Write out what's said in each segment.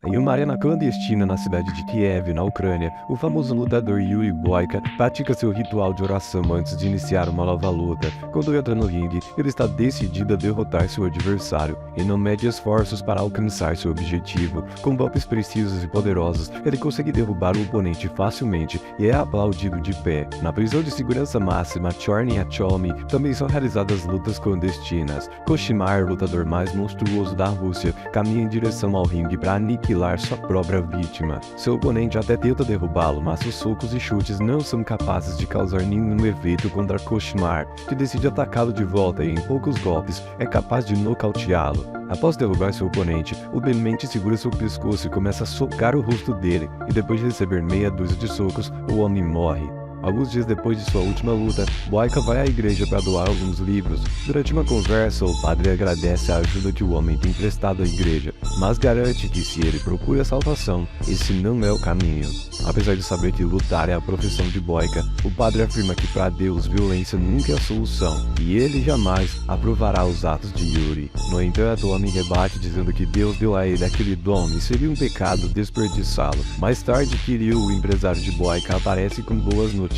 Em uma arena clandestina na cidade de Kiev, na Ucrânia, o famoso lutador Yuri Boyka pratica seu ritual de oração antes de iniciar uma nova luta. Quando entra no ringue, ele está decidido a derrotar seu adversário e não mede esforços para alcançar seu objetivo. Com golpes precisos e poderosos, ele consegue derrubar o oponente facilmente e é aplaudido de pé. Na prisão de segurança máxima Chorny Cholmy também são realizadas lutas clandestinas. Koshimar, lutador mais monstruoso da Rússia, caminha em direção ao ringue para aniquilar sua própria vítima. Seu oponente até tenta derrubá-lo, mas os socos e chutes não são capazes de causar nenhum efeito contra Koshimar, que decide atacá-lo de volta e em poucos golpes é capaz de nocauteá-lo. Após derrubar seu oponente, o demente segura seu pescoço e começa a socar o rosto dele, e depois de receber meia dúzia de socos, o homem morre. Alguns dias depois de sua última luta, Boyka vai à igreja para doar alguns livros. Durante uma conversa, o padre agradece a ajuda que o homem tem prestado à igreja, mas garante que se ele procura a salvação, esse não é o caminho. Apesar de saber que lutar é a profissão de Boyka, o padre afirma que para Deus violência nunca é a solução, e ele jamais aprovará os atos de Yuri. No entanto, o homem rebate dizendo que Deus deu a ele aquele dom e seria um pecado desperdiçá-lo. Mais tarde, Kirill, o empresário de Boyka, aparece com boas notícias.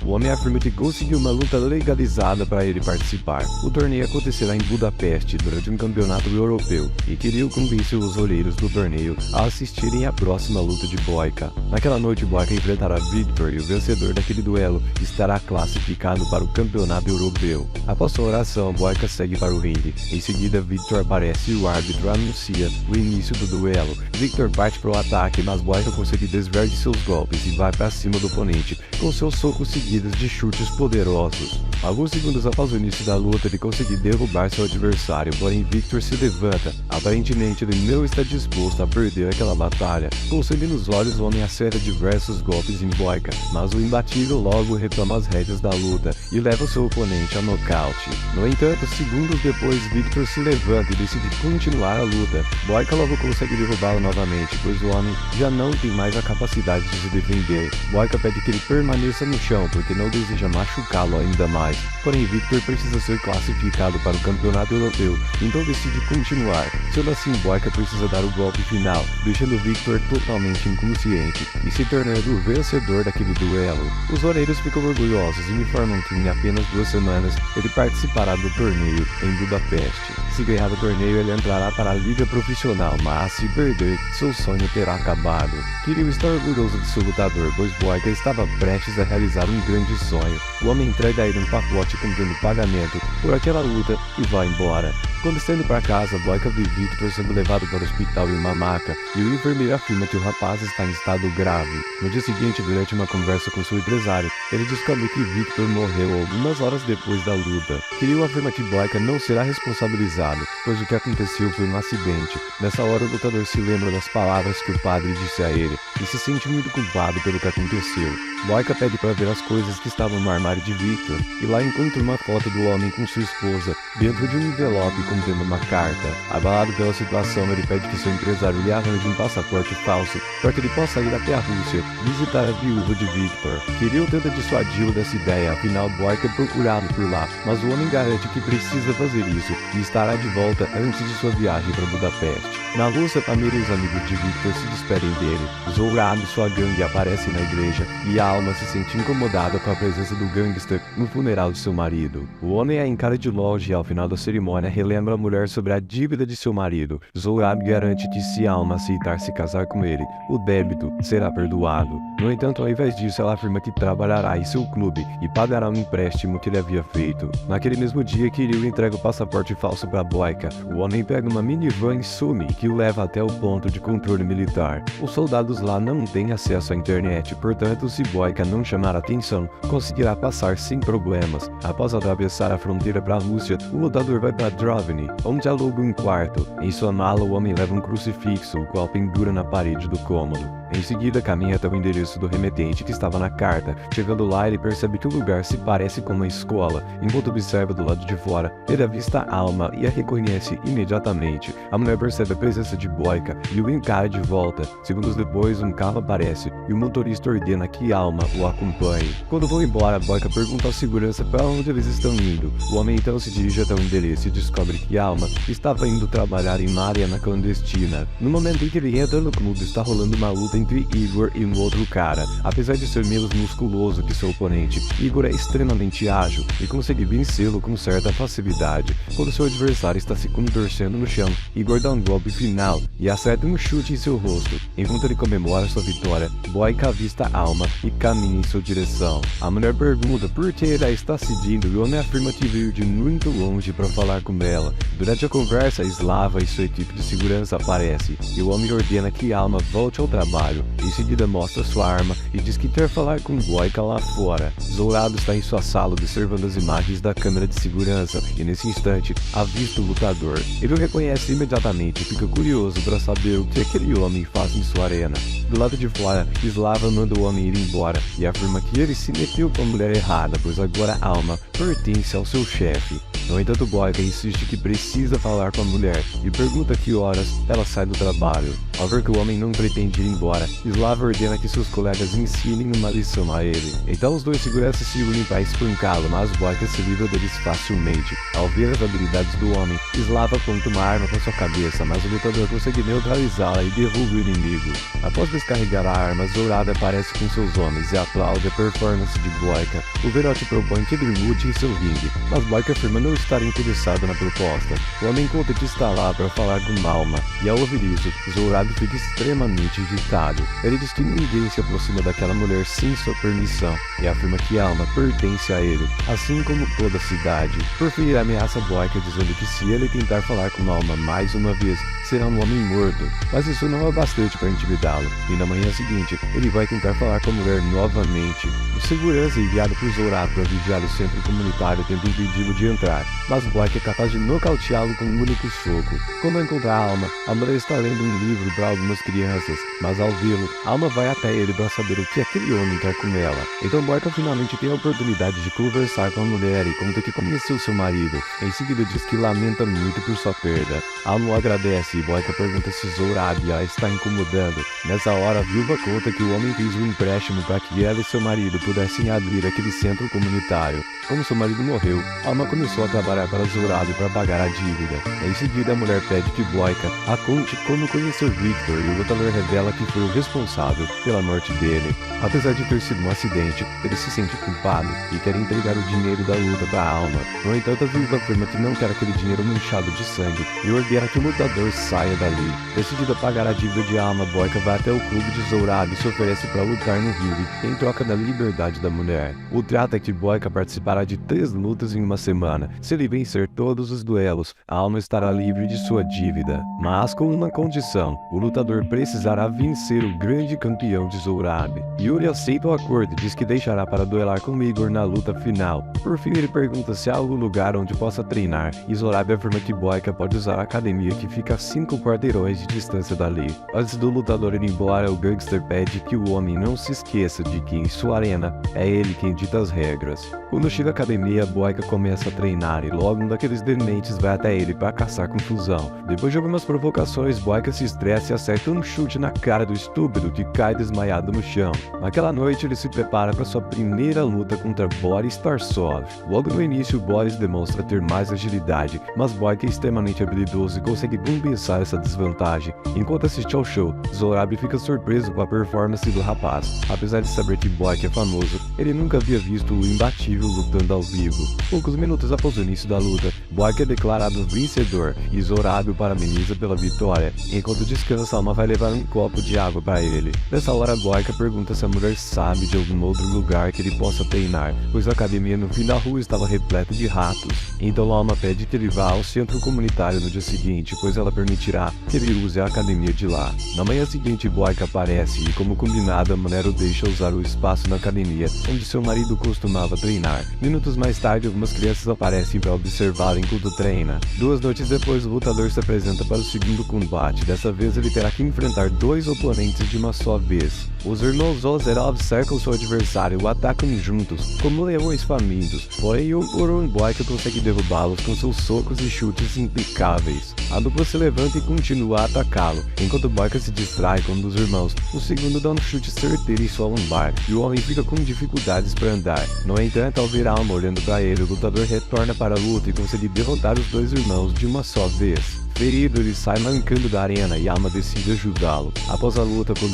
O homem afirma que conseguiu uma luta legalizada para ele participar. O torneio acontecerá em Budapeste durante um campeonato europeu, e Kirill convenceu os olheiros do torneio a assistirem à próxima luta de Boyka. Naquela noite, Boyka enfrentará Victor e o vencedor daquele duelo estará classificado para o campeonato europeu. Após sua oração, Boyka segue para o ringue. Em seguida, Victor aparece e o árbitro anuncia o início do duelo. Victor parte para o ataque, mas Boyka consegue desviar de seus golpes e vai para cima do oponente, com seus socos seguidos de chutes poderosos. Alguns segundos após o início da luta, ele consegue derrubar seu adversário, porém Victor se levanta. Aparentemente, ele não está disposto a perder aquela batalha. Com sangue nos olhos, o homem acerta diversos golpes em Boyka, mas o imbatível logo retoma as rédeas da luta e leva seu oponente a nocaute. No entanto, segundos depois, Victor se levanta e decide continuar a luta. Boyka logo consegue derrubá-lo novamente, pois o homem já não tem mais a capacidade de se defender. Boyka pede que ele permaneça no chão, porque não deseja machucá-lo ainda mais. Porém, Victor precisa ser classificado para o campeonato europeu, então decide continuar. Sendo assim, Boyka precisa dar o golpe final, deixando Victor totalmente inconsciente e se tornando o vencedor daquele duelo. Os olheiros ficam orgulhosos e informam que em apenas 2 semanas ele participará do torneio em Budapeste. Se ganhar o torneio, ele entrará para a liga profissional, mas se perder, seu sonho terá acabado. Kirill está orgulhoso de seu lutador, pois Boyka estava prestes a realizar um grande sonho. O homem entrega a ele um pacote contendo pagamento por aquela luta e vai embora. Quando está indo para casa, Boyka vê Victor sendo levado para o hospital em uma maca e o enfermeiro afirma que o rapaz está em estado grave. No dia seguinte, durante uma conversa com seu empresário, ele descobre que Victor morreu algumas horas depois da luta. Kirill afirma que Boyka não será responsabilizado, pois o que aconteceu foi um acidente. Nessa hora, o lutador se lembra das palavras que o padre disse a ele e se sente muito culpado pelo que aconteceu. Boyka pede para ver as coisas que estavam no armário de Victor e lá encontra uma foto do homem com sua esposa dentro de um envelope contendo uma carta. Abalado pela situação, ele pede que seu empresário lhe arranje um passaporte falso para que ele possa ir até a Rússia visitar a viúva de Victor. Kirill tenta dissuadi-lo dessa ideia, afinal Boyka é procurado por lá, mas o homem garante que precisa fazer isso e estará de volta antes de sua viagem para Budapeste. Na Rússia, Pamela e os amigos de Victor se despedem dele. Zourado e sua gangue aparecem na igreja e a Alma se sente incomodada com a presença do gangster no funeral de seu marido. O homem a encara de longe e ao final da cerimônia relembra a mulher sobre a dívida de seu marido. Zourado garante que se a Alma aceitar se casar com ele, o débito será perdoado. No entanto, ao invés disso, ela afirma que trabalhará em seu clube e pagará um empréstimo que ele havia feito. Naquele mesmo dia, Kirill entrega o passaporte falso para Boyka. O homem pega uma minivan e some, que o leva até o ponto de controle militar. Os soldados lá não têm acesso à internet, portanto, se Boyka não chamar atenção, conseguirá passar sem problemas. Após atravessar a fronteira para a Rússia, o lutador vai para Drovny, onde aluga um quarto. Em sua mala, o homem leva um crucifixo, o qual pendura na parede do cômodo. Em seguida, caminha até o endereço do remetente que estava na carta, chegando Chegando lá, ele percebe que o lugar se parece com uma escola. Enquanto observa do lado de fora, ele avista Alma e a reconhece imediatamente. A mulher percebe a presença de Boyka e o encara de volta. Segundos depois, um carro aparece e o motorista ordena que Alma o acompanhe. Quando vão embora, Boyka pergunta ao segurança para onde eles estão indo. O homem então se dirige até o endereço e descobre que Alma estava indo trabalhar em uma arena clandestina. No momento em que ele entra no clube, está rolando uma luta entre Igor e um outro cara. Apesar de ser menos musculoso que seu oponente, Igor é extremamente ágil e consegue vencê-lo com certa facilidade. Quando seu adversário está se contorcendo no chão, Igor dá um golpe final e acerta um chute em seu rosto. Enquanto ele comemora sua vitória, Boyka avista Alma e caminha em sua direção. A mulher pergunta por que ele a está seguindo e o homem afirma que veio de muito longe para falar com ela. Durante a conversa, Slava e sua equipe de segurança aparece e o homem ordena que Alma volte ao trabalho. Em seguida mostra sua arma e diz que quer falar com Boyka lá fora. Zourado está em sua sala observando as imagens da câmera de segurança e nesse instante avista o lutador. Ele o reconhece imediatamente e fica curioso para saber o que aquele homem faz em sua arena. Do lado de fora, Slava manda o homem ir embora e afirma que ele se meteu com a mulher errada, pois agora Alma pertence ao seu chefe. No entanto, Boyka insiste que precisa falar com a mulher e pergunta que horas ela sai do trabalho. Ao ver que o homem não pretende ir embora, Slava ordena que seus colegas ensinem uma lição a ele. Então os dois seguranças se unem para espancá-lo, mas Boyka se livra deles facilmente. Ao ver as habilidades do homem, Slava aponta uma arma para sua cabeça, mas o lutador consegue neutralizá-la e derruba o inimigo. Após descarregar a arma, Zourado aparece com seus homens e aplaude a performance de Boyka. O Verote propõe que ele lute em seu ringue, mas Boyka afirma não estar interessado na proposta. O homem conta que está lá para falar com Alma, e ao ouvir isso, Zourado fica extremamente irritado. Ele diz que ninguém se aproxima daquela mulher sem sua permissão, e afirma que Alma pertence a ele, assim como toda a cidade. Por fim, ele ameaça Boyka dizendo que se ele tentar falar com Alma mais uma vez, será um homem morto. Mas isso não é bastante para intimidá-lo, e na manhã seguinte, ele vai tentar falar com a mulher novamente. O segurança enviado por Zourado para vigiar o centro comunitário tenta impedi-lo de entrar, mas Boyka é capaz de nocauteá-lo com um único soco. Quando encontra a Alma, a mulher está lendo um livro para algumas crianças, mas ao vê-lo, Alma vai até ele para saber o que aquele homem quer com ela. Então Boyka finalmente tem a oportunidade de conversar com a mulher e conta que conheceu seu marido. Em seguida diz que lamenta muito por sua perda. Alma o agradece e Boyka pergunta se Zourado a está incomodando. Nessa hora, a viúva conta que o homem fez um empréstimo para que ela e seu marido pudessem abrir aquele centro comunitário. Como seu marido morreu, Alma começou a trabalhar para Zourado para pagar a dívida. Em seguida, a mulher pede que Boyka a conte como conheceu Victor e o lutador revela que foi o responsável pela morte dele. Apesar de ter sido um acidente, ele se sente culpado e quer entregar o dinheiro da luta para Alma. No entanto, a viúva afirma que não quer aquele dinheiro manchado de sangue e ordena que o lutador saia dali. Decidida a pagar a dívida de Alma, Boyka vai até o clube de Zourado e se oferece para lutar no ringue em troca da liberdade da mulher. O trato é que Boyka participará de 3 lutas em uma semana. Se ele vencer todos os duelos, Alma estará livre de sua dívida. Mas com uma condição: o lutador precisará vencer o grande campeão de Zourado. Yuri aceita o acordo e diz que deixará para duelar com Igor na luta final. Por fim, ele pergunta se há algum lugar onde possa treinar, e Zourado afirma que Boyka pode usar a academia que fica a 5 quarteirões de distância dali. Antes do lutador ir embora, o gangster pede que o homem não se esqueça de que em sua arena é ele quem dita as regras. Quando chega à academia, Boyka começa a treinar e logo um daqueles dementes vai até ele para caçar confusão. Depois de algumas provocações, Boyka se estressa e acerta um chute na cara do estúpido que cai desmaiado no chão. Naquela noite, ele se prepara para sua primeira luta contra Boris Tarsov. Logo no início, Boris demonstra ter mais agilidade, mas Boyka é extremamente habilidoso e consegue compensar essa desvantagem. Enquanto assiste ao show, Zourado fica surpreso com a performance do rapaz. Apesar de saber que Boyka é famoso, ele nunca havia visto o imbatível lutando ao vivo. Poucos minutos após o início da luta, Boyka é declarado vencedor e Zourado parabeniza pela vitória. Enquanto descansa, Alma vai levar um copo de água para ele. Nessa hora, Boyka pergunta se a mulher sabe de algum outro lugar que ele possa treinar, pois a academia no fim da rua estava repleta de ratos. Então Alma pede que ele vá ao centro comunitário no dia seguinte, pois ela permite permitirá que ele use a academia de lá. Na manhã seguinte, Boyka aparece e, como combinado, a mulher o deixa usar o espaço na academia, onde seu marido costumava treinar. Minutos mais tarde, algumas crianças aparecem para observar enquanto treina. 2 noites depois, o lutador se apresenta para o segundo combate. Dessa vez, ele terá que enfrentar 2 oponentes de uma só vez. Os irmãos Ozerov cercam seu adversário e o atacam juntos, como leões famintos, porém o Boyka consegue derrubá-los com seus socos e chutes impecáveis. A dupla se levanta e continua a atacá-lo, enquanto Boyka se distrai com um dos irmãos. O segundo dá um chute certeiro em sua lombar, e o homem fica com dificuldades para andar. No entanto, ao ver a alma olhando para ele, o lutador retorna para a luta e consegue derrotar os 2 irmãos de uma só vez. Ferido, ele sai mancando da arena e Alma decide ajudá-lo. Após a luta, quando